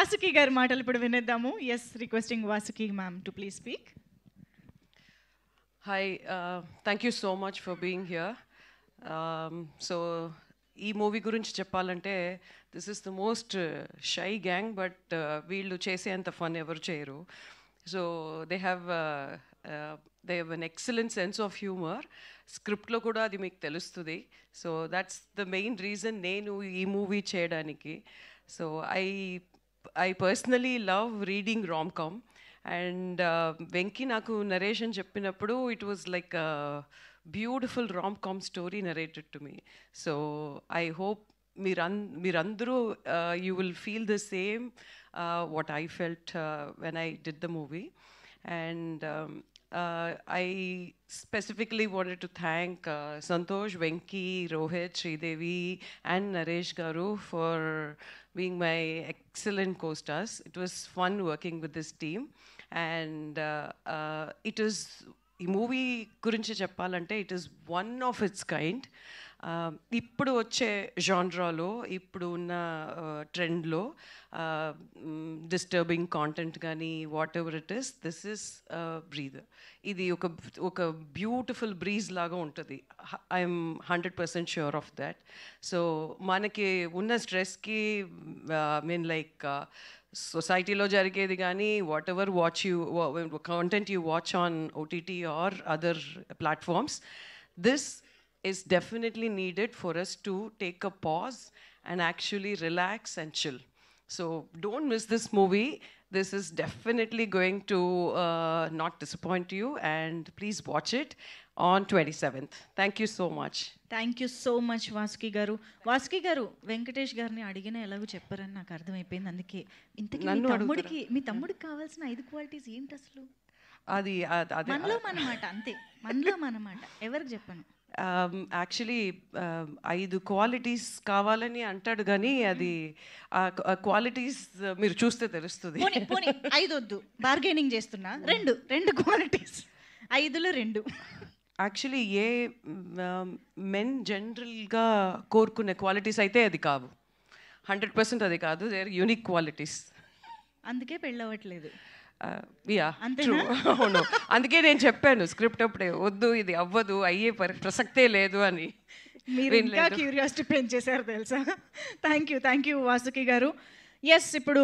వాసుకి గారి మాటలు ఇప్పుడు వినేద్దాము. Yes, requesting Vasuki ma'am to please speak. Hi, thank you so much for being here. So, ఈ మూవీ గురించి చెప్పాలంటే this is the most shy gang, but వీళ్ళు చేసేంత ఫన్ ఎవరు చేయరు. So they have an excellent sense of humour. స్క్రిప్ట్లో కూడా అది మీకు తెలుస్తుంది. So that's the main reason నేను ఈ మూవీ చేయడానికి. So I personally love reading rom com. And Venky నాకు నరేషన్ చెప్పినప్పుడు it was like beautiful rom com story narrated to me. So I hope మీరందరూ you will feel the same what I felt when I did the movie. And I specifically wanted to thank Santosh, Venki, Rohit, Sridevi and Naresh Garu for being my excellent co-stars. It was fun working with this team, and it is ఈ movie గురించి చెప్పాలంటే it is one of its kind. ఇప్పుడు వచ్చే జాన్రాలో, ఇప్పుడు ఉన్న ట్రెండ్లో disturbing content కానీ whatever it is, this is breather. ఇది ఒక బ్యూటిఫుల్ బ్రీజ్ లాగా ఉంటుంది. I'm 100% sure of that. So మనకి ఉన్న స్ట్రెస్కి మీన్ లైక్ సొసైటీలో జరిగేది కానీ whatever content you watch on OTT or other platforms, this is definitely needed for us to take a pause and actually relax and chill. So don't miss this movie. This is definitely going to not disappoint you, and please watch it on 27th. Thank you so much. Thank you so much Vasuki గారు. వాసుకి గారు, వెంకటేష్ గారిని అడిగిన ఎలాగో చెప్పారని నాకు అర్థమైపోయింది. అందుకే ఇంతకీ మీ తమ్ముడికి కావాల్సిన 5 క్వాలిటీస్ ఏంటి అసలు? అది మనలో మనమాట, అంతే, మనలో మనమాట. ఎవరికి చెప్పాను? యాక్చువల్లీ 5 క్వాలిటీస్ కావాలని అంటాడు కానీ అది క్వాలిటీస్ మీరు చూస్తే తెలుస్తుంది. 5 వద్దు, బార్గెనింగ్ చేస్తున్నా. 2 క్వాలిటీస్, 5లో 2. యాక్చువల్లీ ఏ మెన్ జనరల్గా కోరుకునే క్వాలిటీస్ అయితే అది కావు. 100% అది కాదు. They are unique qualities. అందుకే పెళ్ళవట్లేదు. అవును, అందుకే నేను చెప్పాను స్క్రిప్ట్ అప్పుడే, వద్దు ఇది అవ్వదు, అయ్యే ప్రసక్తే లేదు అని. మీరు ఇంకా క్యూరియాసిటీ పెంచేశారు తెలుసా. థ్యాంక్ యూ వాసుకి గారు. ఎస్, ఇప్పుడు